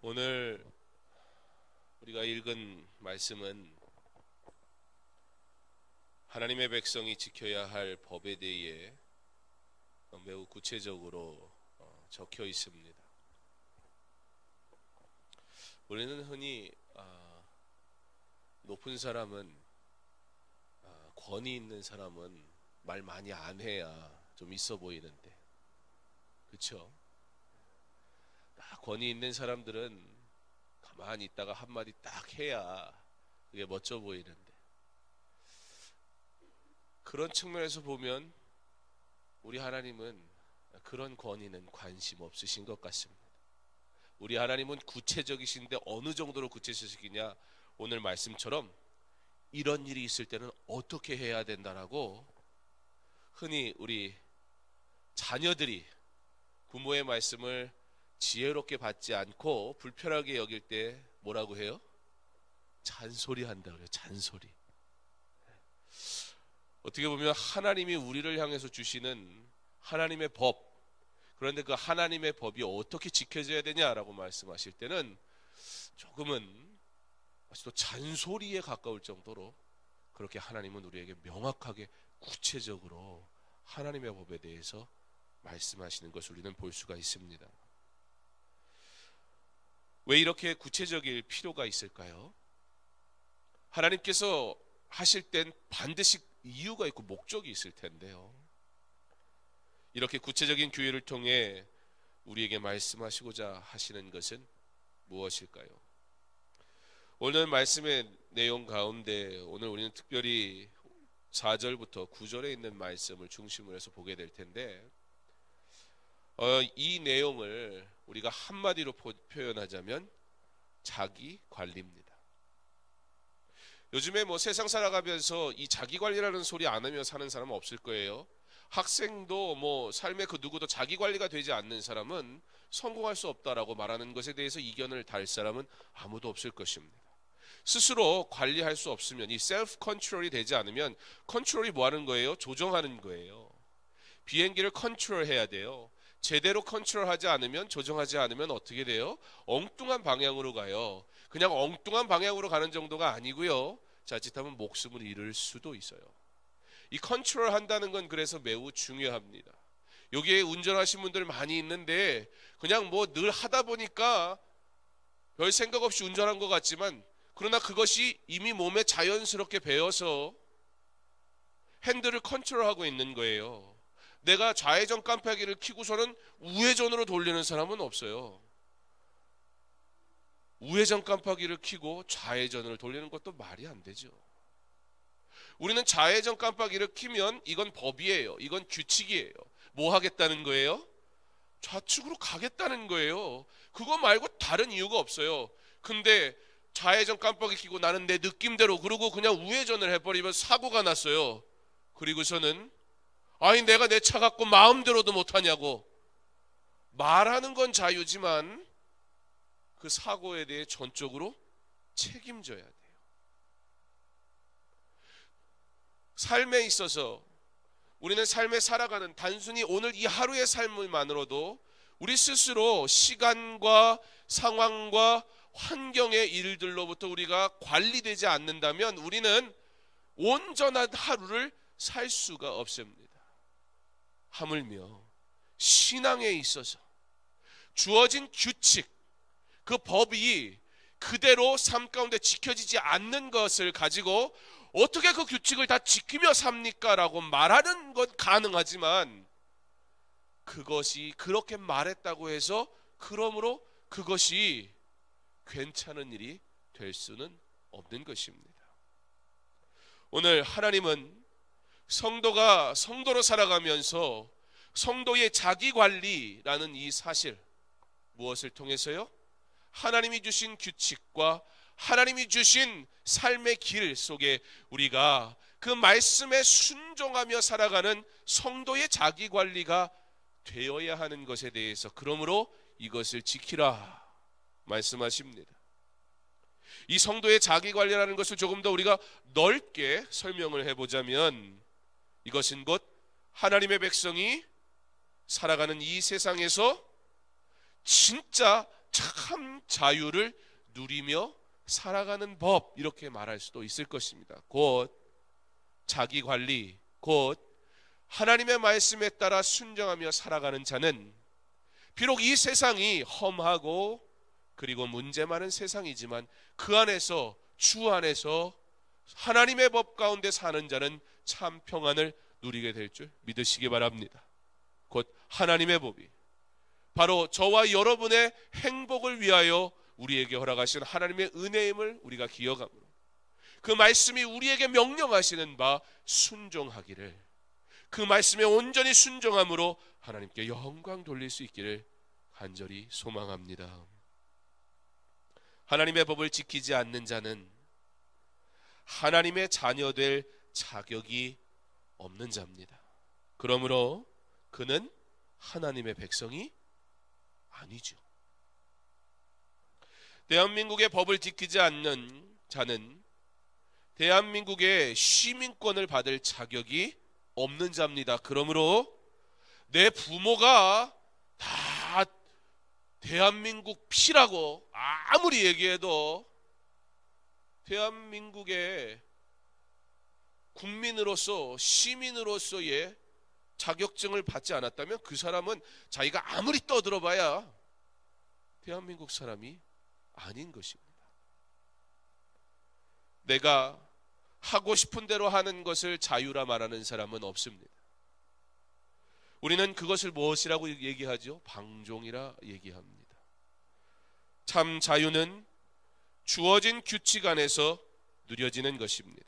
오늘 우리가 읽은 말씀은 하나님의 백성이 지켜야 할 법에 대해 매우 구체적으로 적혀 있습니다. 우리는 흔히 높은 사람은, 권위 있는 사람은 말 많이 안 해야 좀 있어 보이는데, 그렇죠? 권위 있는 사람들은 가만히 있다가 한마디 딱 해야 그게 멋져 보이는데, 그런 측면에서 보면 우리 하나님은 그런 권위는 관심 없으신 것 같습니다. 우리 하나님은 구체적이신데 어느 정도로 구체적이냐, 오늘 말씀처럼 이런 일이 있을 때는 어떻게 해야 된다라고 흔히 우리 자녀들이 부모의 말씀을 지혜롭게 받지 않고 불편하게 여길 때 뭐라고 해요? 잔소리 한다 그래요. 잔소리. 어떻게 보면 하나님이 우리를 향해서 주시는 하나님의 법, 그런데 그 하나님의 법이 어떻게 지켜져야 되냐라고 말씀하실 때는 조금은 또 잔소리에 가까울 정도로 그렇게 하나님은 우리에게 명확하게 구체적으로 하나님의 법에 대해서 말씀하시는 것을 우리는 볼 수가 있습니다. 왜 이렇게 구체적일 필요가 있을까요? 하나님께서 하실 땐 반드시 이유가 있고 목적이 있을 텐데요. 이렇게 구체적인 교회를 통해 우리에게 말씀하시고자 하시는 것은 무엇일까요? 오늘 말씀의 내용 가운데 오늘 우리는 특별히 4절부터 9절에 있는 말씀을 중심으로 해서 보게 될 텐데, 이 내용을 우리가 한마디로 표현하자면 자기 관리입니다. 요즘에 세상 살아가면서 이 자기 관리라는 소리 안 하며 사는 사람은 없을 거예요. 학생도 삶의 그 누구도 자기 관리가 되지 않는 사람은 성공할 수 없다라고 말하는 것에 대해서 이견을 달 사람은 아무도 없을 것입니다. 스스로 관리할 수 없으면, 이 셀프 컨트롤이 되지 않으면, 컨트롤이 뭐 하는 거예요? 조정하는 거예요. 비행기를 컨트롤해야 돼요. 제대로 컨트롤하지 않으면, 조정하지 않으면 어떻게 돼요? 엉뚱한 방향으로 가요. 그냥 엉뚱한 방향으로 가는 정도가 아니고요, 자칫하면 목숨을 잃을 수도 있어요. 이 컨트롤 한다는 건 그래서 매우 중요합니다. 여기에 운전하신 분들 많이 있는데 그냥 늘 하다 보니까 별 생각 없이 운전한 것 같지만, 그러나 그것이 이미 몸에 자연스럽게 배어서 핸들을 컨트롤하고 있는 거예요. 내가 좌회전 깜빡이를 켜고서는 우회전으로 돌리는 사람은 없어요. 우회전 깜빡이를 켜고 좌회전을 돌리는 것도 말이 안 되죠. 우리는 좌회전 깜빡이를 켜면 이건 법이에요. 이건 규칙이에요. 뭐 하겠다는 거예요? 좌측으로 가겠다는 거예요. 그거 말고 다른 이유가 없어요. 근데 좌회전 깜빡이 켜고 나는 내 느낌대로, 그러고 그냥 우회전을 해버리면 사고가 났어요. 그리고서는 아니 내가 내 차 갖고 마음대로도 못하냐고 말하는 건 자유지만 그 사고에 대해 전적으로 책임져야 돼요. 삶에 있어서 우리는 삶에 살아가는 단순히 오늘 이 하루의 삶만으로도 우리 스스로 시간과 상황과 환경의 일들로부터 우리가 관리되지 않는다면 우리는 온전한 하루를 살 수가 없습니다. 하물며 신앙에 있어서 주어진 규칙, 그 법이 그대로 삶 가운데 지켜지지 않는 것을 가지고 어떻게 그 규칙을 다 지키며 삽니까? 라고 말하는 건 가능하지만, 그것이 그렇게 말했다고 해서 그러므로 그것이 괜찮은 일이 될 수는 없는 것입니다. 오늘 하나님은 성도가 성도로 살아가면서 성도의 자기관리라는 이 사실, 무엇을 통해서요? 하나님이 주신 규칙과 하나님이 주신 삶의 길 속에 우리가 그 말씀에 순종하며 살아가는 성도의 자기관리가 되어야 하는 것에 대해서, 그러므로 이것을 지키라 말씀하십니다. 이 성도의 자기관리라는 것을 조금 더 우리가 넓게 설명을 해보자면, 이것은 곧 하나님의 백성이 살아가는 이 세상에서 진짜 참 자유를 누리며 살아가는 법, 이렇게 말할 수도 있을 것입니다. 곧 자기관리, 곧 하나님의 말씀에 따라 순종하며 살아가는 자는 비록 이 세상이 험하고 그리고 문제 많은 세상이지만 그 안에서, 주 안에서 하나님의 법 가운데 사는 자는 참 평안을 누리게 될 줄 믿으시기 바랍니다. 곧 하나님의 법이 바로 저와 여러분의 행복을 위하여 우리에게 허락하신 하나님의 은혜임을 우리가 기억함으로, 그 말씀이 우리에게 명령하시는 바 순종하기를, 그 말씀에 온전히 순종함으로 하나님께 영광 돌릴 수 있기를 간절히 소망합니다. 하나님의 법을 지키지 않는 자는 하나님의 자녀 될 자격이 없는 자입니다. 그러므로 그는 하나님의 백성이 아니죠. 대한민국의 법을 지키지 않는 자는 대한민국의 시민권을 받을 자격이 없는 자입니다. 그러므로 내 부모가 다 대한민국 피라고 아무리 얘기해도 대한민국의 국민으로서, 시민으로서의 자격증을 받지 않았다면 그 사람은 자기가 아무리 떠들어봐야 대한민국 사람이 아닌 것입니다. 내가 하고 싶은 대로 하는 것을 자유라 말하는 사람은 없습니다. 우리는 그것을 무엇이라고 얘기하죠? 방종이라 얘기합니다. 참 자유는 주어진 규칙 안에서 누려지는 것입니다.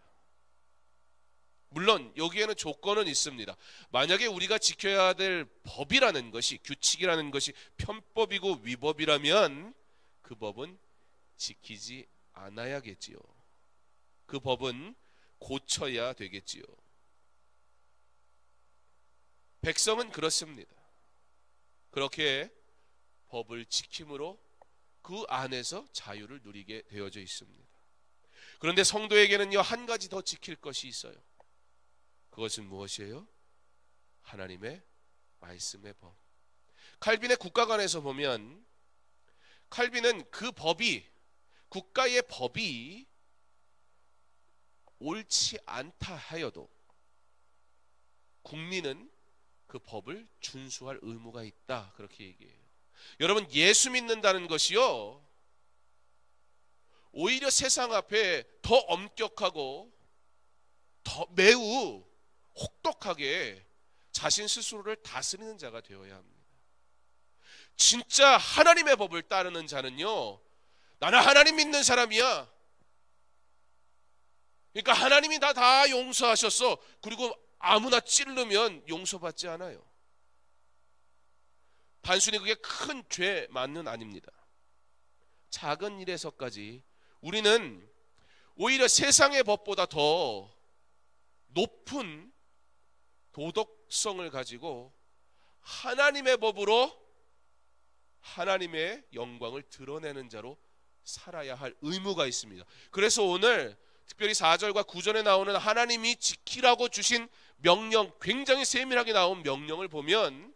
물론 여기에는 조건은 있습니다. 만약에 우리가 지켜야 될 법이라는 것이, 규칙이라는 것이 편법이고 위법이라면 그 법은 지키지 않아야겠지요. 그 법은 고쳐야 되겠지요. 백성은 그렇습니다. 그렇게 법을 지킴으로 그 안에서 자유를 누리게 되어져 있습니다. 그런데 성도에게는요, 한 가지 더 지킬 것이 있어요. 그것은 무엇이에요? 하나님의 말씀의 법. 칼빈의 국가관에서 보면, 칼빈은 그 법이, 국가의 법이 옳지 않다 하여도 국민은 그 법을 준수할 의무가 있다, 그렇게 얘기해요. 여러분, 예수 믿는다는 것이요, 오히려 세상 앞에 더 엄격하고 더 매우 혹독하게 자신 스스로를 다스리는 자가 되어야 합니다. 진짜 하나님의 법을 따르는 자는요, 나는 하나님 믿는 사람이야, 그러니까 하나님이 다 용서하셨어, 그리고 아무나 찌르면 용서받지 않아요. 단순히 그게 큰 죄만은 아닙니다. 작은 일에서까지 우리는 오히려 세상의 법보다 더 높은 도덕성을 가지고 하나님의 법으로 하나님의 영광을 드러내는 자로 살아야 할 의무가 있습니다. 그래서 오늘 특별히 4절과 9절에 나오는 하나님이 지키라고 주신 명령, 굉장히 세밀하게 나온 명령을 보면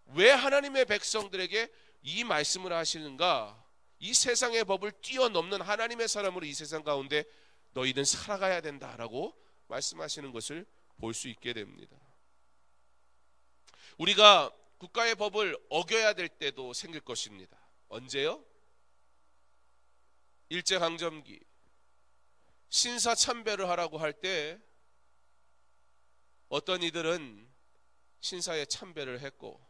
왜 하나님의 백성들에게 이 말씀을 하시는가? 이 세상의 법을 뛰어넘는 하나님의 사람으로 이 세상 가운데 너희는 살아가야 된다라고 말씀하시는 것을 볼 수 있게 됩니다. 우리가 국가의 법을 어겨야 될 때도 생길 것입니다. 언제요? 일제강점기 신사 참배를 하라고 할 때 어떤 이들은 신사에 참배를 했고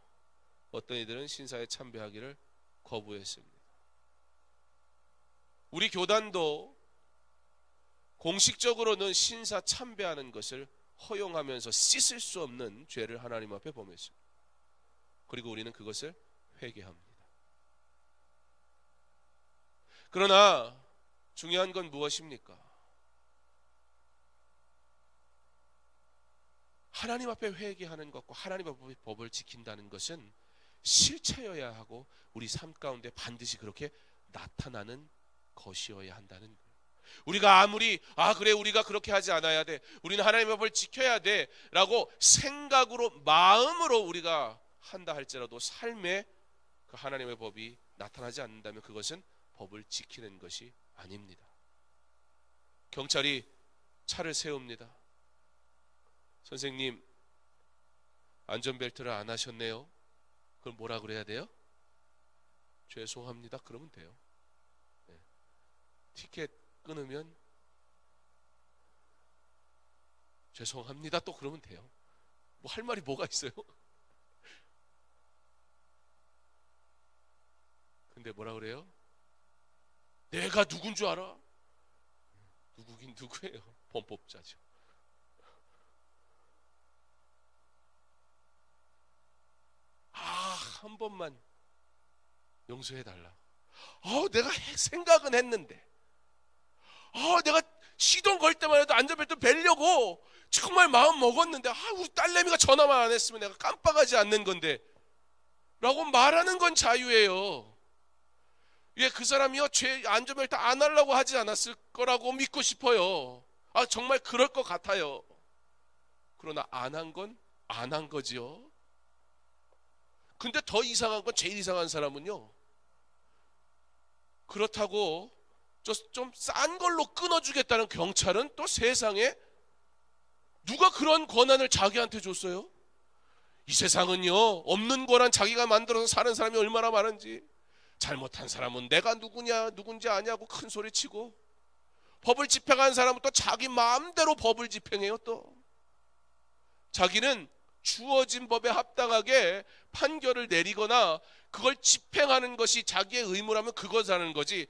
어떤 이들은 신사에 참배하기를 거부했습니다. 우리 교단도 공식적으로는 신사 참배하는 것을 허용하면서 씻을 수 없는 죄를 하나님 앞에 범했습니다. 그리고 우리는 그것을 회개합니다. 그러나 중요한 건 무엇입니까? 하나님 앞에 회개하는 것과 하나님의 법을 지킨다는 것은 실체여야 하고 우리 삶 가운데 반드시 그렇게 나타나는 것이어야 한다는 거예요. 우리가 아무리 그래 우리가 그렇게 하지 않아야 돼, 우리는 하나님의 법을 지켜야 돼 라고 생각으로 마음으로 우리가 한다 할지라도 삶에 그 하나님의 법이 나타나지 않는다면 그것은 법을 지키는 것이 아닙니다. 경찰이 차를 세웁니다. 선생님, 안전벨트를 안 하셨네요. 그럼 뭐라 그래야 돼요? 죄송합니다. 그러면 돼요. 네. 티켓 끊으면 죄송합니다. 또 그러면 돼요. 뭐 할 말이 뭐가 있어요? 근데 뭐라 그래요? 내가 누군 줄 알아? 누구긴 누구예요? 범법자죠. 한 번만 용서해달라. 내가 생각은 했는데, 내가 시동 걸 때만 해도 안전벨트 벨려고 정말 마음 먹었는데, 우리 딸내미가 전화만 안 했으면 내가 깜빡하지 않는 건데 라고 말하는 건 자유예요. 예, 그 사람이요 안전벨트 안 하려고 하지 않았을 거라고 믿고 싶어요. 정말 그럴 것 같아요. 그러나 안 한 건 안 한 거지요. 근데 더 이상한 건, 제일 이상한 사람은요, 그렇다고 좀 싼 걸로 끊어주겠다는 경찰은 또 세상에 누가 그런 권한을 자기한테 줬어요? 이 세상은요, 없는 거란 자기가 만들어서 사는 사람이 얼마나 많은지, 잘못한 사람은 내가 누군지 아냐고 큰 소리 치고, 법을 집행한 사람은 또 자기 마음대로 법을 집행해요. 또 자기는 주어진 법에 합당하게 판결을 내리거나 그걸 집행하는 것이 자기의 의무라면 그것 하는 거지.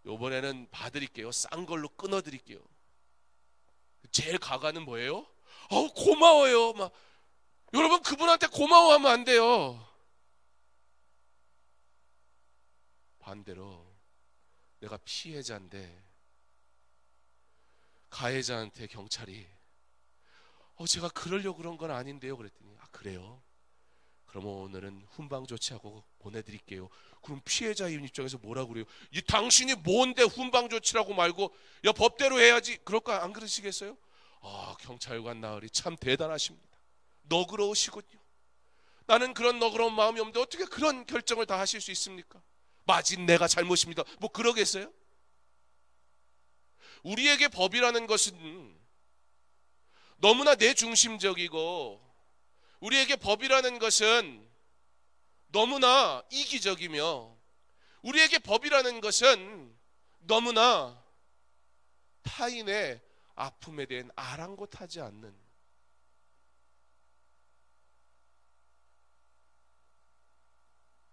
요번에는 봐드릴게요. 싼 걸로 끊어드릴게요. 제일 가가는 뭐예요? 고마워요. 여러분, 그분한테 고마워하면 안 돼요. 반대로 내가 피해자인데 가해자한테 경찰이 제가 그러려고 그런 건 아닌데요 그랬더니 그래요? 그럼 오늘은 훈방 조치하고 보내드릴게요. 그럼 피해자의 입장에서 뭐라 그래요? 당신이 뭔데 훈방 조치라고 말고 법대로 해야지. 그럴까? 안 그러시겠어요? 경찰관 나으리 참 대단하십니다. 너그러우시군요. 나는 그런 너그러운 마음이 없는데 어떻게 그런 결정을 다 하실 수 있습니까? 마진 내가 잘못입니다. 뭐 그러겠어요? 우리에게 법이라는 것은 너무나 내 중심적이고, 우리에게 법이라는 것은 너무나 이기적이며, 우리에게 법이라는 것은 너무나 타인의 아픔에 대한 아랑곳하지 않는,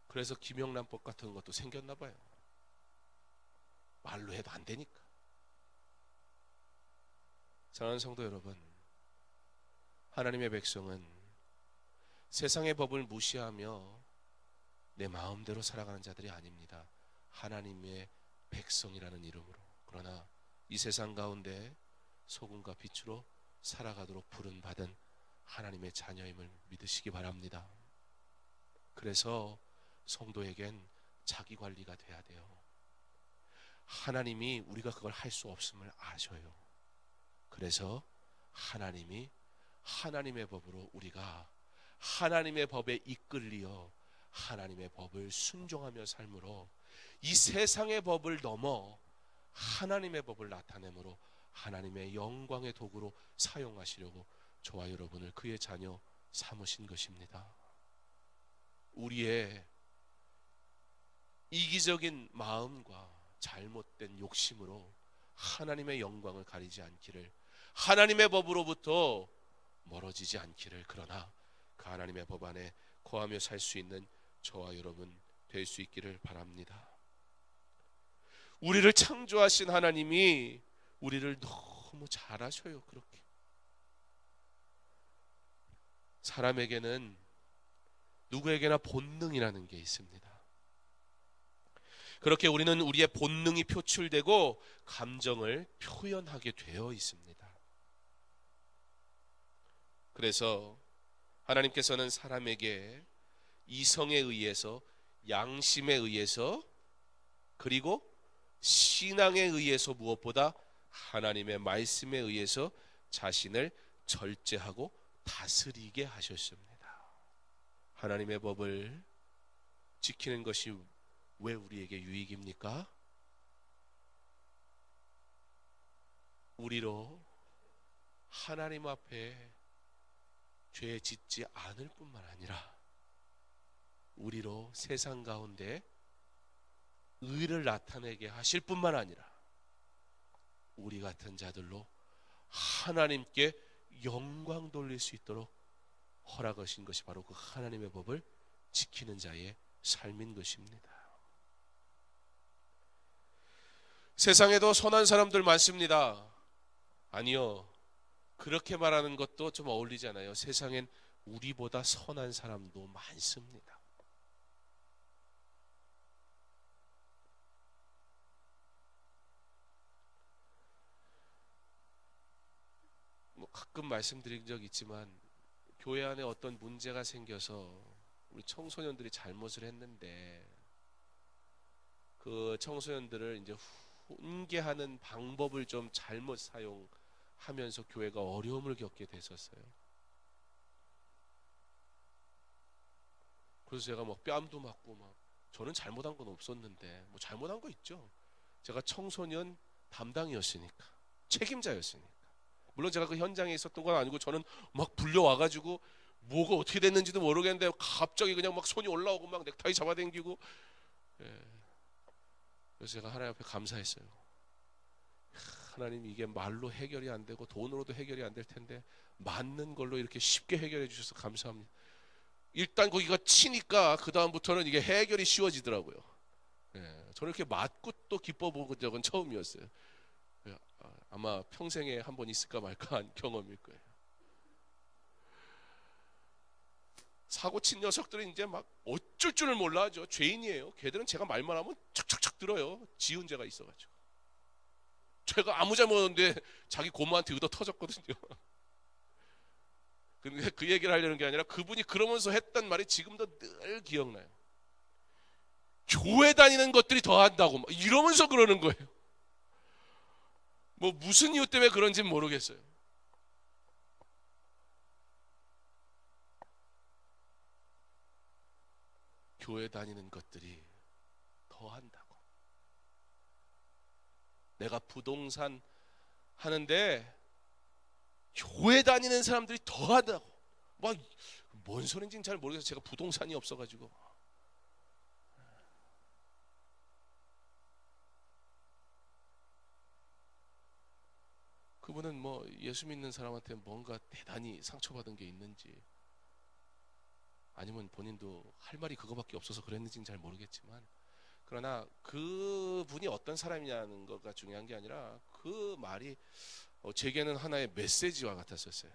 그래서 김영란법 같은 것도 생겼나 봐요. 말로 해도 안 되니까. 사랑하는 성도 여러분, 하나님의 백성은 세상의 법을 무시하며 내 마음대로 살아가는 자들이 아닙니다. 하나님의 백성이라는 이름으로. 그러나 이 세상 가운데 소금과 빛으로 살아가도록 부름받은 하나님의 자녀임을 믿으시기 바랍니다. 그래서 성도에겐 자기관리가 돼야 돼요. 하나님이 우리가 그걸 할 수 없음을 아셔요. 그래서 하나님이 하나님의 법으로 우리가 하나님의 법에 이끌리어 하나님의 법을 순종하며 삶으로 이 세상의 법을 넘어 하나님의 법을 나타내므로 하나님의 영광의 도구로 사용하시려고 저와 여러분을 그의 자녀 삼으신 것입니다. 우리의 이기적인 마음과 잘못된 욕심으로 하나님의 영광을 가리지 않기를, 하나님의 법으로부터 멀어지지 않기를, 그러나 그 하나님의 법 안에 거하며 살 수 있는 저와 여러분 될 수 있기를 바랍니다. 우리를 창조하신 하나님이 우리를 너무 잘 아셔요. 그렇게 사람에게는 누구에게나 본능이라는 게 있습니다. 그렇게 우리는 우리의 본능이 표출되고 감정을 표현하게 되어 있습니다. 그래서 하나님께서는 사람에게 이성에 의해서, 양심에 의해서, 그리고 신앙에 의해서, 무엇보다 하나님의 말씀에 의해서 자신을 절제하고 다스리게 하셨습니다. 하나님의 법을 지키는 것이 왜 우리에게 유익입니까? 우리로 하나님 앞에 죄 짓지 않을 뿐만 아니라 우리로 세상 가운데 의를 나타내게 하실 뿐만 아니라 우리 같은 자들로 하나님께 영광 돌릴 수 있도록 허락하신 것이 바로 그 하나님의 법을 지키는 자의 삶인 것입니다. 세상에도 선한 사람들 많습니다. 아니요, 그렇게 말하는 것도 좀 어울리잖아요. 세상엔 우리보다 선한 사람도 많습니다. 가끔 말씀드린 적 있지만 교회 안에 어떤 문제가 생겨서 우리 청소년들이 잘못을 했는데 그 청소년들을 이제 훈계하는 방법을 좀 잘못 사용하면서 교회가 어려움을 겪게 됐었어요. 그래서 제가 막 뺨도 맞고 막 저는 잘못한 건 없었는데 뭐 잘못한 거 있죠. 제가 청소년 담당이었으니까, 책임자였으니까. 물론 제가 그 현장에 있었던 건 아니고 저는 막 불려와가지고 뭐가 어떻게 됐는지도 모르겠는데 갑자기 그냥 막 손이 올라오고 막 넥타이 잡아당기고, 그래서 제가 하나님 앞에 감사했어요. 하나님, 이게 말로 해결이 안 되고 돈으로도 해결이 안 될 텐데 맞는 걸로 이렇게 쉽게 해결해 주셔서 감사합니다. 일단 거기가 치니까 그 다음부터는 이게 해결이 쉬워지더라고요. 저는 이렇게 맞고 또 기뻐 본 적은 처음이었어요. 아마 평생에 한 번 있을까 말까 한 경험일 거예요. 사고 친 녀석들은 이제 막 어쩔 줄을 몰라 하죠. 죄인이에요. 걔들은 제가 말만 하면 착착착 들어요. 지은 죄가 있어가지고. 제가 아무 잘못 없는데 자기 고모한테 의도 터졌거든요. 근데 그 얘기를 하려는 게 아니라 그분이 그러면서 했던 말이 지금도 늘 기억나요. 교회 다니는 것들이 더 한다고 이러면서 그러는 거예요. 뭐 무슨 이유 때문에 그런지는 모르겠어요. 교회 다니는 것들이 더 한다고. 내가 부동산 하는데 교회 다니는 사람들이 더 한다고. 막 뭔 소린지는 잘 모르겠어요. 제가 부동산이 없어가지고. 그분은 뭐 예수 믿는 사람한테 뭔가 대단히 상처받은 게 있는지, 아니면 본인도 할 말이 그거밖에 없어서 그랬는지는 잘 모르겠지만, 그러나 그분이 어떤 사람이냐는 거가 중요한 게 아니라 그 말이 제게는 하나의 메시지와 같았었어요.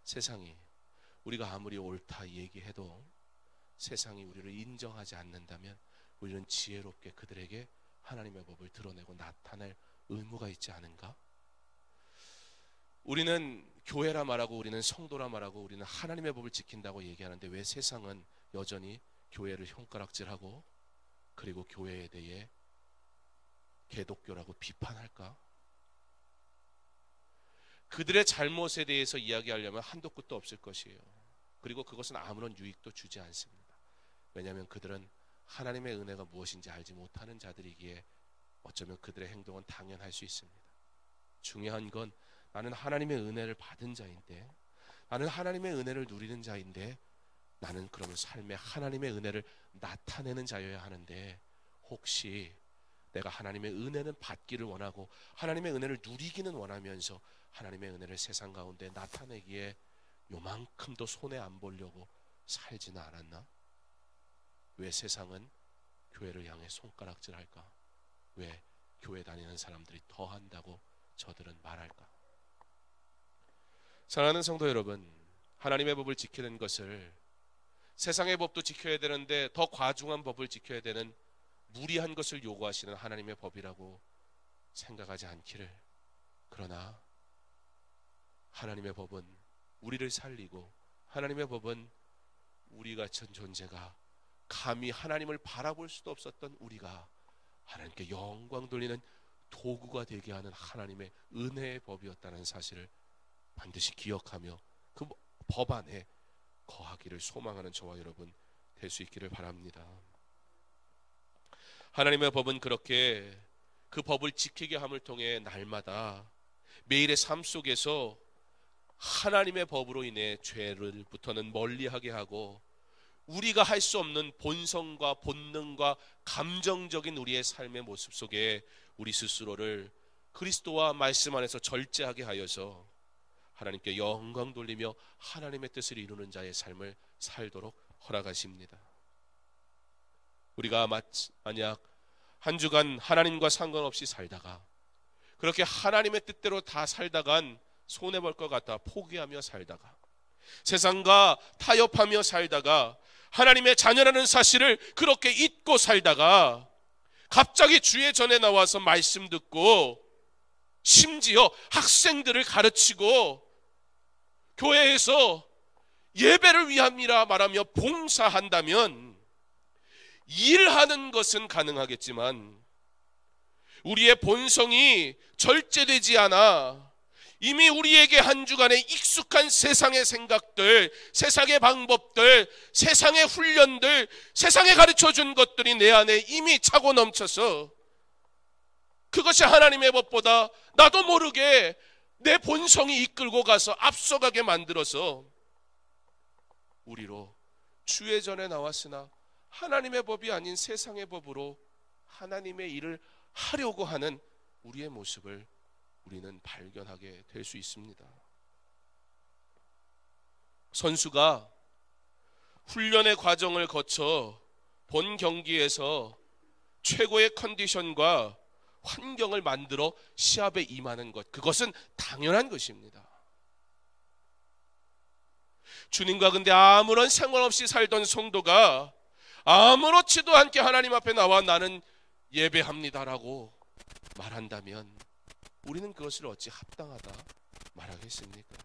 세상이 우리가 아무리 옳다 얘기해도 세상이 우리를 인정하지 않는다면 우리는 지혜롭게 그들에게 하나님의 법을 드러내고 나타낼 의무가 있지 않은가? 우리는 교회라 말하고 우리는 성도라 말하고 우리는 하나님의 법을 지킨다고 얘기하는데 왜 세상은 여전히 교회를 흉가락질하고 그리고 교회에 대해 개독교라고 비판할까? 그들의 잘못에 대해서 이야기하려면 한도 끝도 없을 것이에요. 그리고 그것은 아무런 유익도 주지 않습니다. 왜냐하면 그들은 하나님의 은혜가 무엇인지 알지 못하는 자들이기에 어쩌면 그들의 행동은 당연할 수 있습니다. 중요한 건 나는 하나님의 은혜를 받은 자인데, 나는 하나님의 은혜를 누리는 자인데, 나는 그러면 삶에 하나님의 은혜를 나타내는 자여야 하는데, 혹시 내가 하나님의 은혜는 받기를 원하고 하나님의 은혜를 누리기는 원하면서 하나님의 은혜를 세상 가운데 나타내기에 요만큼도 손해 안 보려고 살지는 않았나? 왜 세상은 교회를 향해 손가락질할까? 왜 교회 다니는 사람들이 더 한다고 저들은 말할까? 사랑하는 성도 여러분, 하나님의 법을 지키는 것을 세상의 법도 지켜야 되는데 더 과중한 법을 지켜야 되는 무리한 것을 요구하시는 하나님의 법이라고 생각하지 않기를. 그러나 하나님의 법은 우리를 살리고, 하나님의 법은 우리 같은 존재가 감히 하나님을 바라볼 수도 없었던 우리가 하나님께 영광 돌리는 도구가 되게 하는 하나님의 은혜의 법이었다는 사실을 반드시 기억하며 그 법 안에 거하기를 소망하는 저와 여러분 될 수 있기를 바랍니다. 하나님의 법은 그렇게 그 법을 지키게 함을 통해 날마다 매일의 삶 속에서 하나님의 법으로 인해 죄를부터는 멀리하게 하고 우리가 할 수 없는 본성과 본능과 감정적인 우리의 삶의 모습 속에 우리 스스로를 그리스도와 말씀 안에서 절제하게 하여서 하나님께 영광 돌리며 하나님의 뜻을 이루는 자의 삶을 살도록 허락하십니다. 우리가 만약 한 주간 하나님과 상관없이 살다가 그렇게 하나님의 뜻대로 다 살다간 손해볼 것 같아 포기하며 살다가 세상과 타협하며 살다가 하나님의 자녀라는 사실을 그렇게 잊고 살다가 갑자기 주의 전에 나와서 말씀 듣고 심지어 학생들을 가르치고 교회에서 예배를 위함이라 말하며 봉사한다면 일하는 것은 가능하겠지만 우리의 본성이 절제되지 않아 이미 우리에게 한 주간의 익숙한 세상의 생각들, 세상의 방법들, 세상의 훈련들, 세상에 가르쳐준 것들이 내 안에 이미 차고 넘쳐서 그것이 하나님의 법보다 나도 모르게 내 본성이 이끌고 가서 앞서가게 만들어서 우리로 주의 전에 나왔으나 하나님의 법이 아닌 세상의 법으로 하나님의 일을 하려고 하는 우리의 모습을 우리는 발견하게 될 수 있습니다. 선수가 훈련의 과정을 거쳐 본 경기에서 최고의 컨디션과 환경을 만들어 시합에 임하는 것, 그것은 당연한 것입니다. 주님과 근데 아무런 상관없이 살던 성도가 아무렇지도 않게 하나님 앞에 나와 나는 예배합니다라고 말한다면 우리는 그것을 어찌 합당하다 말하겠습니까?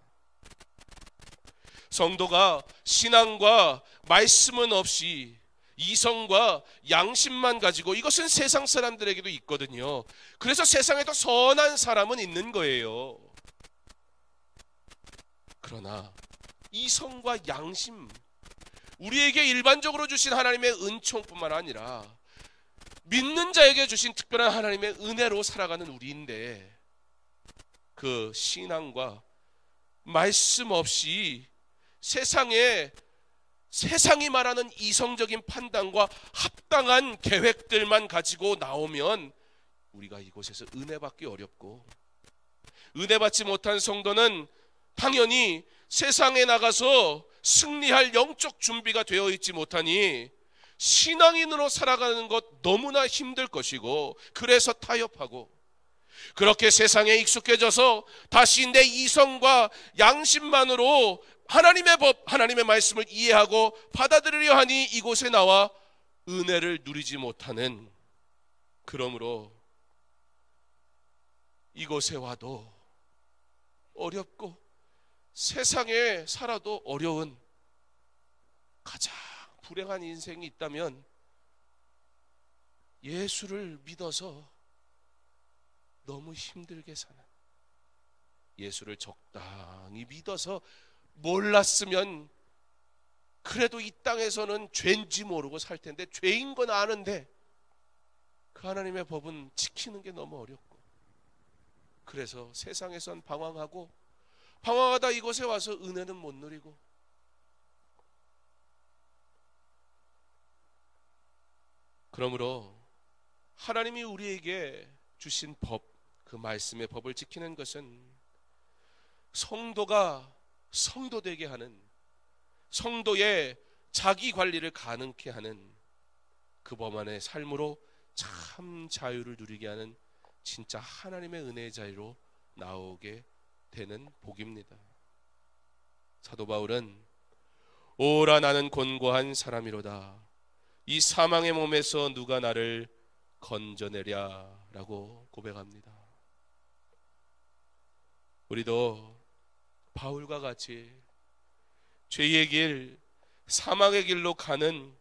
성도가 신앙과 말씀은 없이 이성과 양심만 가지고 이것은 세상 사람들에게도 있거든요. 그래서 세상에도 선한 사람은 있는 거예요. 그러나 이성과 양심, 우리에게 일반적으로 주신 하나님의 은총뿐만 아니라 믿는 자에게 주신 특별한 하나님의 은혜로 살아가는 우리인데 그 신앙과 말씀 없이 세상이 말하는 이성적인 판단과 합당한 계획들만 가지고 나오면 우리가 이곳에서 은혜 받기 어렵고, 은혜 받지 못한 성도는 당연히 세상에 나가서 승리할 영적 준비가 되어 있지 못하니 신앙인으로 살아가는 것 너무나 힘들 것이고, 그래서 타협하고 그렇게 세상에 익숙해져서 다시 내 이성과 양심만으로 하나님의 법, 하나님의 말씀을 이해하고 받아들이려 하니 이곳에 나와 은혜를 누리지 못하는, 그러므로 이곳에 와도 어렵고 세상에 살아도 어려운 가장 불행한 인생이 있다면 예수를 믿어서 너무 힘들게 사는, 예수를 적당히 믿어서 몰랐으면 그래도 이 땅에서는 죄인지 모르고 살 텐데 죄인 건 아는데 그 하나님의 법은 지키는 게 너무 어렵고, 그래서 세상에선 방황하고 방황하다 이곳에 와서 은혜는 못 누리고, 그러므로 하나님이 우리에게 주신 법, 그 말씀의 법을 지키는 것은 성도가 성도되게 하는, 성도의 자기 관리를 가능케 하는 그 범안의 삶으로 참 자유를 누리게 하는 진짜 하나님의 은혜의 자유로 나오게 되는 복입니다. 사도 바울은 오라 나는 곤고한 사람이로다, 이 사망의 몸에서 누가 나를 건져내랴 라고 고백합니다. 우리도 바울과 같이 죄의 길, 사망의 길로 가는,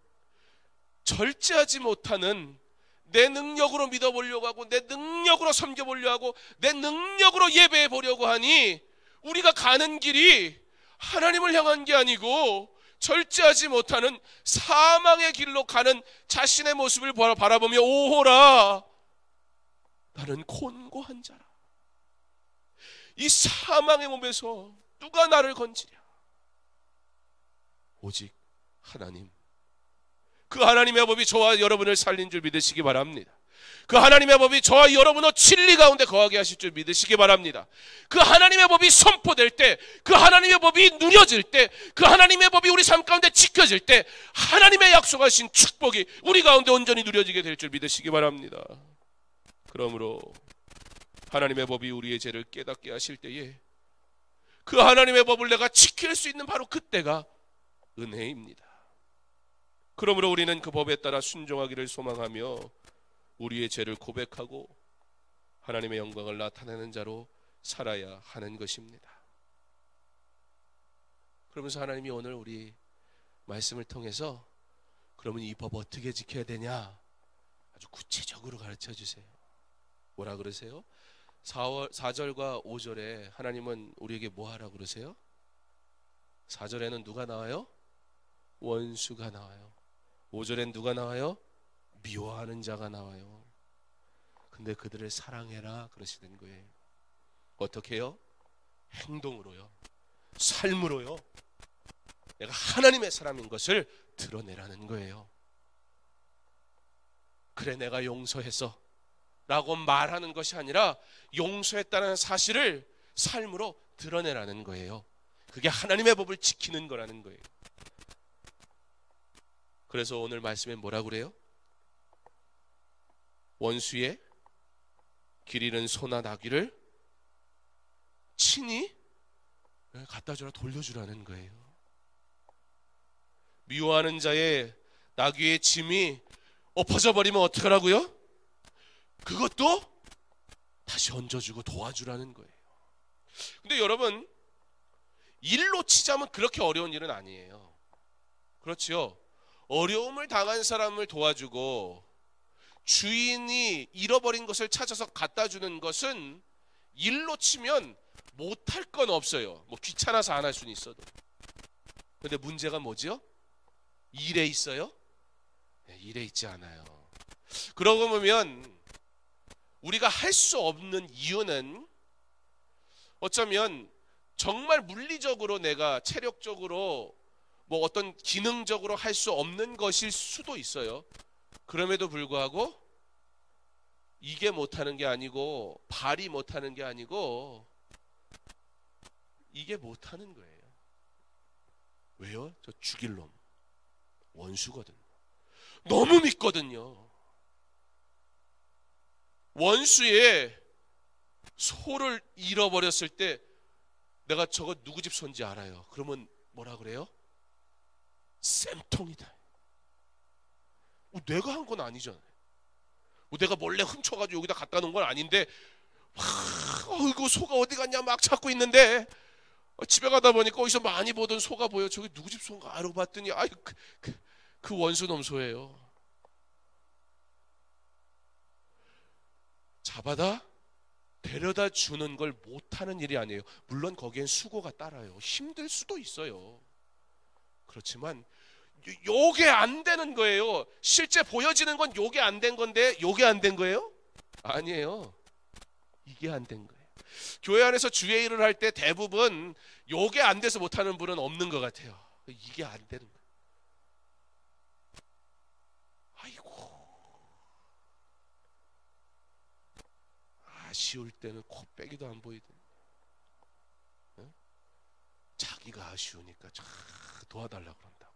절제하지 못하는, 내 능력으로 믿어보려고 하고 내 능력으로 섬겨보려고 하고 내 능력으로 예배해 보려고 하니 우리가 가는 길이 하나님을 향한 게 아니고 절제하지 못하는 사망의 길로 가는 자신의 모습을 바라보며 오호라, 나는 곤고한 자라. 이 사망의 몸에서 누가 나를 건지랴. 오직 하나님, 그 하나님의 법이 저와 여러분을 살린 줄 믿으시기 바랍니다. 그 하나님의 법이 저와 여러분의 진리 가운데 거하게 하실 줄 믿으시기 바랍니다. 그 하나님의 법이 선포될 때, 그 하나님의 법이 누려질 때, 그 하나님의 법이 우리 삶 가운데 지켜질 때 하나님의 약속하신 축복이 우리 가운데 온전히 누려지게 될 줄 믿으시기 바랍니다. 그러므로 하나님의 법이 우리의 죄를 깨닫게 하실 때에 그 하나님의 법을 내가 지킬 수 있는 바로 그때가 은혜입니다. 그러므로 우리는 그 법에 따라 순종하기를 소망하며 우리의 죄를 고백하고 하나님의 영광을 나타내는 자로 살아야 하는 것입니다. 그러면서 하나님이 오늘 우리 말씀을 통해서 그러면 이 법 어떻게 지켜야 되냐 아주 구체적으로 가르쳐 주세요. 뭐라 그러세요? 4절과 5절에 하나님은 우리에게 뭐 하라고 그러세요? 4절에는 누가 나와요? 원수가 나와요. 5절엔 누가 나와요? 미워하는 자가 나와요. 근데 그들을 사랑해라 그러시는 거예요. 어떻게 해요? 행동으로요, 삶으로요, 내가 하나님의 사람인 것을 드러내라는 거예요. 그래 내가 용서해서 라고 말하는 것이 아니라 용서했다는 사실을 삶으로 드러내라는 거예요. 그게 하나님의 법을 지키는 거라는 거예요. 그래서 오늘 말씀에 뭐라고 그래요? 원수의 길 잃은 소나 나귀를 친히 갖다 주라, 돌려주라는 거예요. 미워하는 자의 나귀의 짐이 엎어져 버리면 어떡하라고요? 그것도 다시 얹어주고 도와주라는 거예요. 근데 여러분, 일로 치자면 그렇게 어려운 일은 아니에요. 그렇죠? 어려움을 당한 사람을 도와주고 주인이 잃어버린 것을 찾아서 갖다 주는 것은 일로 치면 못할 건 없어요. 뭐 귀찮아서 안 할 수는 있어도. 근데 문제가 뭐죠? 일에 있어요? 네, 일에 있지 않아요. 그러고 보면 우리가 할 수 없는 이유는 어쩌면 정말 물리적으로 내가 체력적으로 뭐 어떤 기능적으로 할 수 없는 것일 수도 있어요. 그럼에도 불구하고 이게 못하는 게 아니고, 발이 못하는 게 아니고 이게 못하는 거예요. 왜요? 저 죽일 놈 원수거든요. 너무 믿거든요. 원수의 소를 잃어버렸을 때 내가 저거 누구 집 소인지 알아요. 그러면 뭐라 그래요? 쌤통이다. 내가 한 건 아니잖아요. 내가 몰래 훔쳐가지고 여기다 갖다 놓은 건 아닌데 이거 소가 어디 갔냐 막 찾고 있는데 집에 가다 보니까 어디서 많이 보던 소가 보여. 저게 누구 집 소인가 알고 봤더니 그 원수놈 소예요. 잡아다 데려다 주는 걸 못하는 일이 아니에요. 물론 거기엔 수고가 따라요. 힘들 수도 있어요. 그렇지만 요게 안 되는 거예요. 실제 보여지는 건 요게 안 된 건데 요게 안 된 거예요? 아니에요. 이게 안 된 거예요. 교회 안에서 주의 일을 할 때 대부분 요게 안 돼서 못하는 분은 없는 것 같아요. 이게 안 되는 거예요. 아이고, 아쉬울 때는 코빼기도 안 보이더니 자기가 아쉬우니까 도와달라고 그런다고.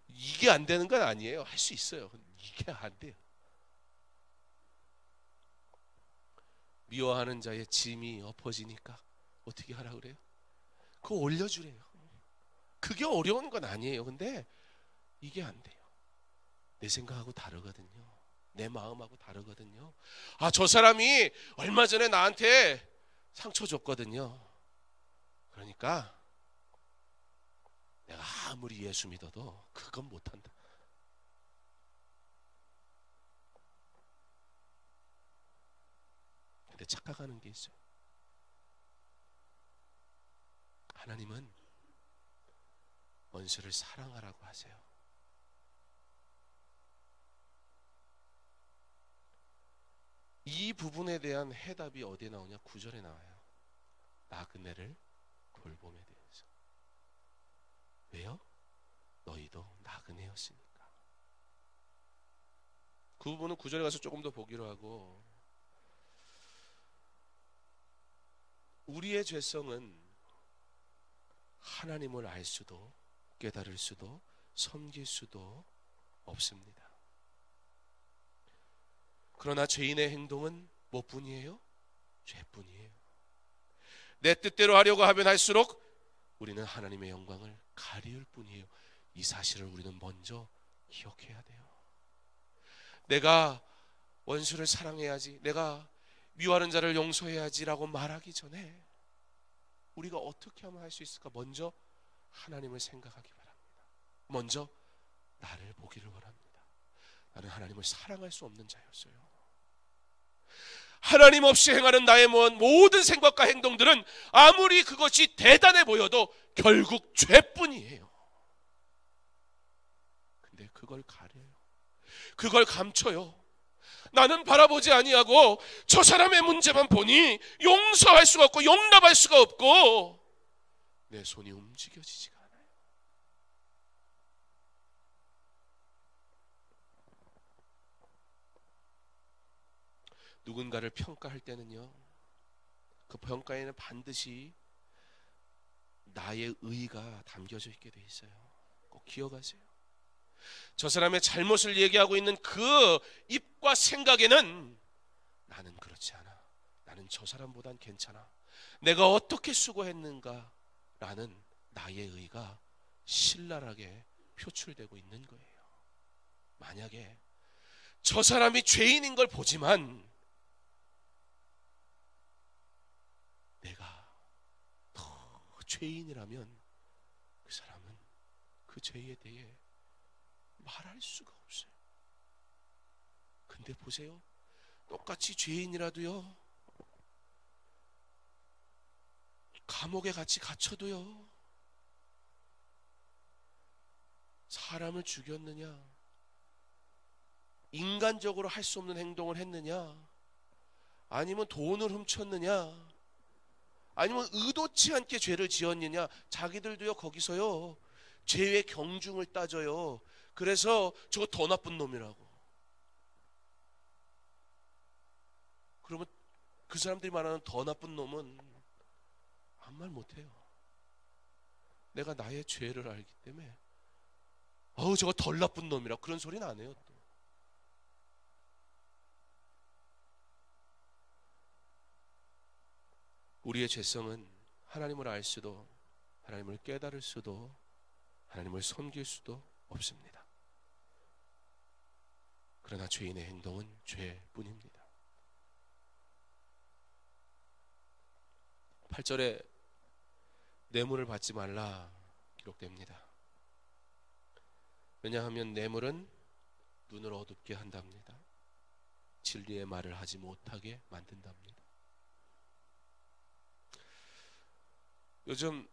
이게 안 되는 건 아니에요. 할 수 있어요. 이게 안 돼요. 미워하는 자의 짐이 엎어지니까 어떻게 하라 그래요? 그거 올려주래요. 그게 어려운 건 아니에요. 근데 이게 안 돼요. 내 생각하고 다르거든요. 내 마음하고 다르거든요. 저 사람이 얼마 전에 나한테 상처 줬거든요. 그러니까 내가 아무리 예수 믿어도 그건 못한다. 근데 착각하는 게 있어요. 하나님은 원수를 사랑하라고 하세요. 이 부분에 대한 해답이 어디에 나오냐? 9절에 나와요. 나그네를 돌봄에 대해서. 왜요? 너희도 나그네였으니까. 그 부분은 9절에 가서 조금 더 보기로 하고, 우리의 죄성은 하나님을 알 수도 깨달을 수도 섬길 수도 없습니다. 그러나 죄인의 행동은 뭐뿐이에요? 죄뿐이에요. 내 뜻대로 하려고 하면 할수록 우리는 하나님의 영광을 가리울 뿐이에요. 이 사실을 우리는 먼저 기억해야 돼요. 내가 원수를 사랑해야지, 내가 미워하는 자를 용서해야지라고 말하기 전에 우리가 어떻게 하면 할 수 있을까? 먼저 하나님을 생각하기 바랍니다. 먼저 나를 보기를 원합니다. 나는 하나님을 사랑할 수 없는 자였어요. 하나님 없이 행하는 나의 모든 생각과 행동들은 아무리 그것이 대단해 보여도 결국 죄뿐이에요. 근데 그걸 가려요. 그걸 감춰요. 나는 바라보지 아니하고 저 사람의 문제만 보니 용서할 수가 없고 용납할 수가 없고 내 손이 움직여지지가 않아요. 누군가를 평가할 때는요, 그 평가에는 반드시 나의 의의가 담겨져 있게 돼 있어요. 꼭 기억하세요. 저 사람의 잘못을 얘기하고 있는 그 입과 생각에는 나는 그렇지 않아, 나는 저 사람보단 괜찮아, 내가 어떻게 수고했는가 라는 나의 의의가 신랄하게 표출되고 있는 거예요. 만약에 저 사람이 죄인인 걸 보지만 내가 더 죄인이라면 그 사람은 그 죄에 대해 말할 수가 없어요. 근데 보세요, 똑같이 죄인이라도요, 감옥에 같이 갇혀도요, 사람을 죽였느냐, 인간적으로 할 수 없는 행동을 했느냐, 아니면 돈을 훔쳤느냐, 아니면 의도치 않게 죄를 지었느냐, 자기들도요 거기서요 죄의 경중을 따져요. 그래서 저거 더 나쁜 놈이라고. 그러면 그 사람들이 말하는 더 나쁜 놈은 아무 말 못해요. 내가 나의 죄를 알기 때문에 저거 덜 나쁜 놈이라고 그런 소리는 안 해요. 또 우리의 죄성은 하나님을 알 수도 하나님을 깨달을 수도 하나님을 섬길 수도 없습니다. 그러나 죄인의 행동은 죄뿐입니다. 8절에 뇌물을 받지 말라 기록됩니다. 왜냐하면 뇌물은 눈을 어둡게 한답니다. 진리의 말을 하지 못하게 만든답니다. 요즘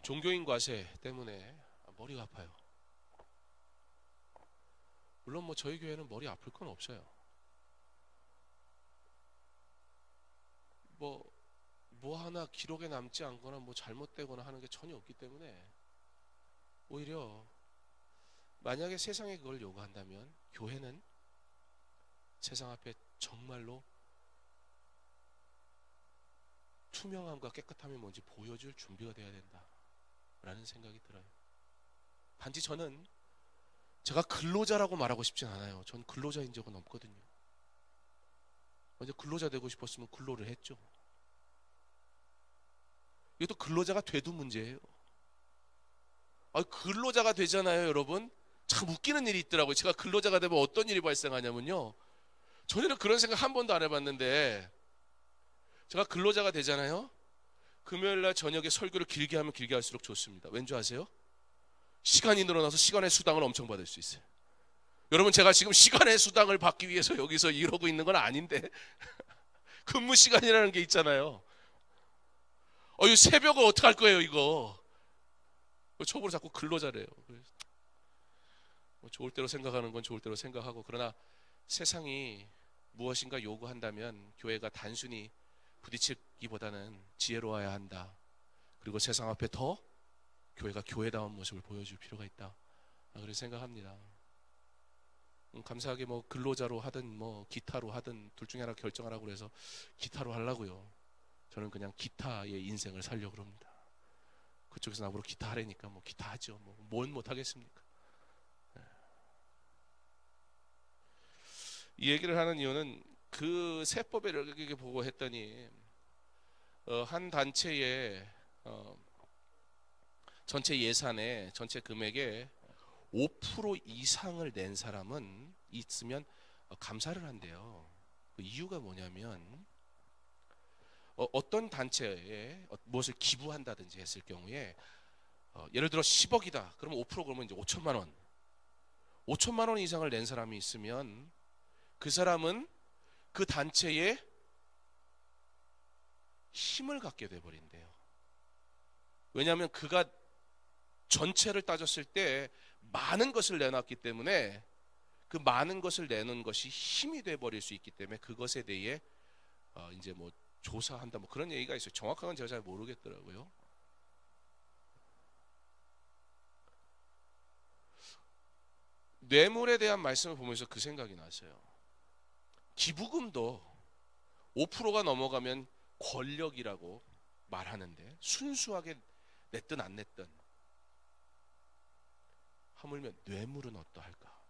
종교인 과세 때문에 머리가 아파요. 물론 저희 교회는 머리 아플 건 없어요. 뭐 하나 기록에 남지 않거나 잘못되거나 하는 게 전혀 없기 때문에 오히려 만약에 세상에 그걸 요구한다면 교회는 세상 앞에 정말로 투명함과 깨끗함이 뭔지 보여줄 준비가 돼야 된다라는 생각이 들어요. 단지 저는 제가 근로자라고 말하고 싶진 않아요. 전 근로자인 적은 없거든요. 먼저 근로자 되고 싶었으면 근로를 했죠. 이것도 근로자가 돼도 문제예요. 근로자가 되잖아요, 여러분. 참 웃기는 일이 있더라고요. 제가 근로자가 되면 어떤 일이 발생하냐면요, 전에는 그런 생각 한 번도 안 해봤는데 제가 근로자가 되잖아요. 금요일날 저녁에 설교를 길게 하면 길게 할수록 좋습니다. 왠지 아세요? 시간이 늘어나서 시간의 수당을 엄청 받을 수 있어요. 여러분, 제가 지금 시간의 수당을 받기 위해서 여기서 이러고 있는 건 아닌데 근무 시간이라는 게 있잖아요. 이 새벽을 어떻게 할 거예요, 이거? 첩으로 자꾸 근로자래요. 뭐 좋을 대로 생각하는 건 좋을 대로 생각하고, 그러나 세상이 무엇인가 요구한다면 교회가 단순히 부딪히기보다는 지혜로워야 한다. 그리고 세상 앞에 더 교회가 교회다운 모습을 보여줄 필요가 있다. 그렇게 생각합니다. 감사하게 뭐 근로자로 하든 뭐 기타로 하든 둘 중에 하나 결정하라고 그래서 기타로 하려고요. 저는 그냥 기타의 인생을 살려고 합니다. 그쪽에서 나보고 기타 하라니까 뭐 기타 하죠. 뭔 못하겠습니까? 이 얘기를 하는 이유는 그 세법을 이렇게 보고 했더니 한 단체의 전체 예산의 전체 금액의 5% 이상을 낸 사람은 있으면 감사를 한대요. 그 이유가 뭐냐면 어떤 단체에 무엇을 기부한다든지 했을 경우에 예를 들어 10억이다. 그러면 5% 그러면 이제 5천만 원. 5천만 원 이상을 낸 사람이 있으면 그 사람은 그 단체에 힘을 갖게 돼 버린대요. 왜냐하면 그가 전체를 따졌을 때 많은 것을 내놨기 때문에 그 많은 것을 내는 것이 힘이 돼 버릴 수 있기 때문에 그것에 대해 이제 뭐 조사한다 뭐 그런 얘기가 있어요. 정확한 건 제가 잘 모르겠더라고요. 뇌물에 대한 말씀을 보면서 그 생각이 났어요. 기부금도 5%가 넘어가면 권력이라고 말하는데 순수하게 냈든 안 냈든 하물며 뇌물은 어떠할까?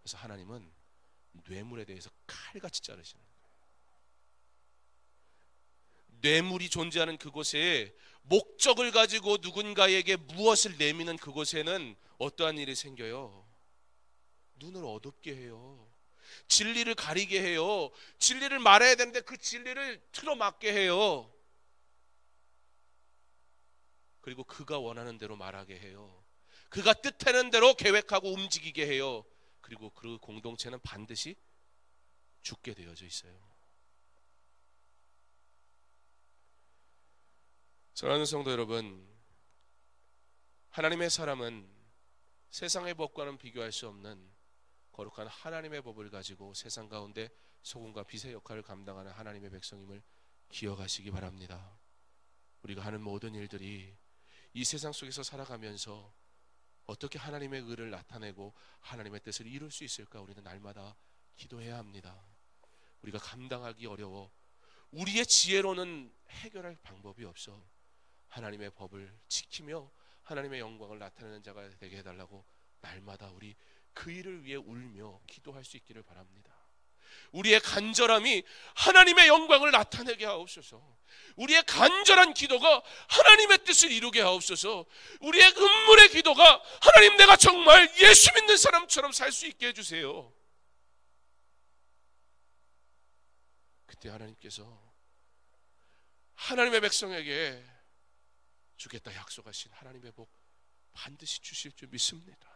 그래서 하나님은 뇌물에 대해서 칼같이 자르시는 거예요. 뇌물이 존재하는 그곳에 목적을 가지고 누군가에게 무엇을 내미는 그곳에는 어떠한 일이 생겨요? 눈을 어둡게 해요. 진리를 가리게 해요. 진리를 말해야 되는데 그 진리를 틀어막게 해요. 그리고 그가 원하는 대로 말하게 해요. 그가 뜻하는 대로 계획하고 움직이게 해요. 그리고 그 공동체는 반드시 죽게 되어져 있어요. 사랑하는 성도 여러분, 하나님의 사람은 세상의 법과는 비교할 수 없는 거룩한 하나님의 법을 가지고 세상 가운데 소금과 빛의 역할을 감당하는 하나님의 백성임을 기억하시기 바랍니다. 우리가 하는 모든 일들이 이 세상 속에서 살아가면서 어떻게 하나님의 의를 나타내고 하나님의 뜻을 이룰 수 있을까 우리는 날마다 기도해야 합니다. 우리가 감당하기 어려워 우리의 지혜로는 해결할 방법이 없어. 하나님의 법을 지키며 하나님의 영광을 나타내는 자가 되게 해달라고 날마다 우리 그 일을 위해 울며 기도할 수 있기를 바랍니다. 우리의 간절함이 하나님의 영광을 나타내게 하옵소서. 우리의 간절한 기도가 하나님의 뜻을 이루게 하옵소서. 우리의 음물의 기도가 하나님 내가 정말 예수 믿는 사람처럼 살 수 있게 해주세요. 그때 하나님께서 하나님의 백성에게 주겠다 약속하신 하나님의 복 반드시 주실 줄 믿습니다.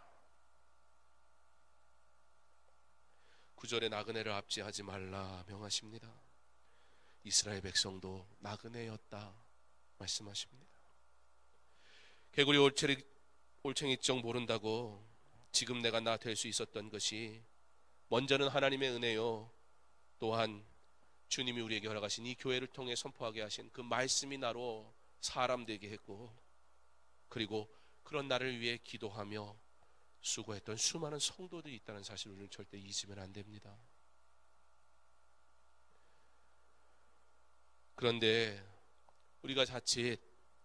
9절에 나그네를 압제하지 말라 명하십니다. 이스라엘 백성도 나그네였다 말씀하십니다. 개구리 올챙이정 모른다고 지금 내가 나 될 수 있었던 것이 먼저는 하나님의 은혜요, 또한 주님이 우리에게 허락하신 이 교회를 통해 선포하게 하신 그 말씀이 나로 사람 되게 했고, 그리고 그런 나를 위해 기도하며 수고했던 수많은 성도들이 있다는 사실을 우리는 절대 잊으면 안 됩니다. 그런데 우리가 자칫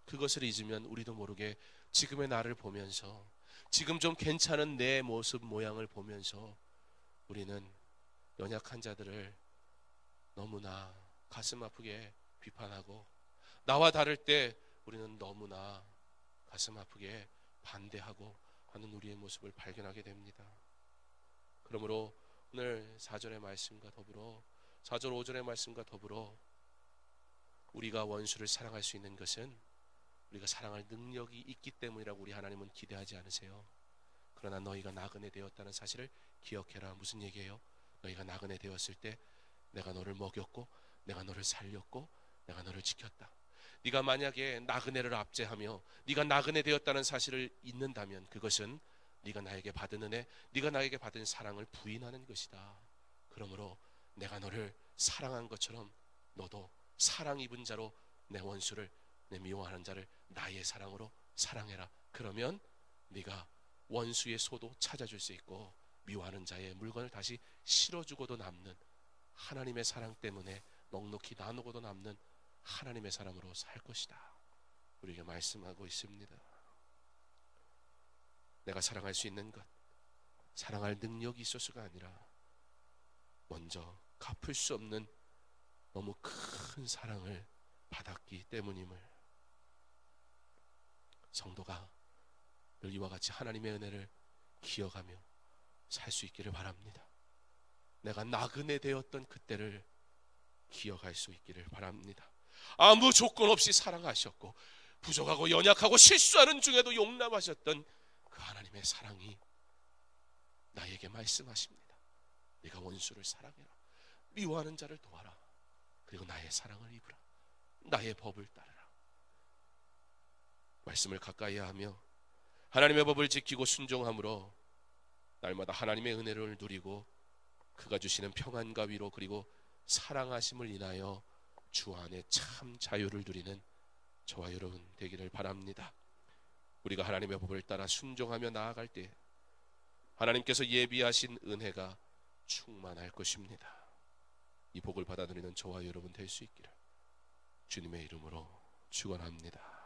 그것을 잊으면 우리도 모르게 지금의 나를 보면서 지금 좀 괜찮은 내 모습 모양을 보면서 우리는 연약한 자들을 너무나 가슴 아프게 비판하고 나와 다를 때 우리는 너무나 가슴 아프게 반대하고 하는 우리의 모습을 발견하게 됩니다. 그러므로 오늘 4절의 말씀과 더불어 4절 5절의 말씀과 더불어 우리가 원수를 사랑할 수 있는 것은 우리가 사랑할 능력이 있기 때문이라고 우리 하나님은 기대하지 않으세요. 그러나 너희가 나그네 되었다는 사실을 기억해라. 무슨 얘기예요? 너희가 나그네 되었을 때 내가 너를 먹였고 내가 너를 살렸고 내가 너를 지켰다. 네가 만약에 나그네를 압제하며 네가 나그네 되었다는 사실을 잊는다면 그것은 네가 나에게 받은 은혜, 네가 나에게 받은 사랑을 부인하는 것이다. 그러므로 내가 너를 사랑한 것처럼 너도 사랑 입은 자로 내 원수를, 내 미워하는 자를 나의 사랑으로 사랑해라. 그러면 네가 원수의 소도 찾아줄 수 있고 미워하는 자의 물건을 다시 실어주고도 남는, 하나님의 사랑 때문에 넉넉히 나누고도 남는 하나님의 사람으로 살 것이다. 우리에게 말씀하고 있습니다. 내가 사랑할 수 있는 것, 사랑할 능력이 있어서가 아니라 먼저 갚을 수 없는 너무 큰 사랑을 받았기 때문임을, 성도가 늘 이와 같이 하나님의 은혜를 기억하며 살 수 있기를 바랍니다. 내가 나그네 되었던 그때를 기억할 수 있기를 바랍니다. 아무 조건 없이 사랑하셨고 부족하고 연약하고 실수하는 중에도 용납하셨던 그 하나님의 사랑이 나에게 말씀하십니다. 네가 원수를 사랑해라. 미워하는 자를 도와라. 그리고 나의 사랑을 입으라. 나의 법을 따르라. 말씀을 가까이 하며 하나님의 법을 지키고 순종함으로 날마다 하나님의 은혜를 누리고 그가 주시는 평안과 위로 그리고 사랑하심을 인하여 주 안에 참 자유를 누리는 저와 여러분 되기를 바랍니다. 우리가 하나님의 법을 따라 순종하며 나아갈 때 하나님께서 예비하신 은혜가 충만할 것입니다. 이 복을 받아 누리는 저와 여러분 될 수 있기를 주님의 이름으로 축원합니다.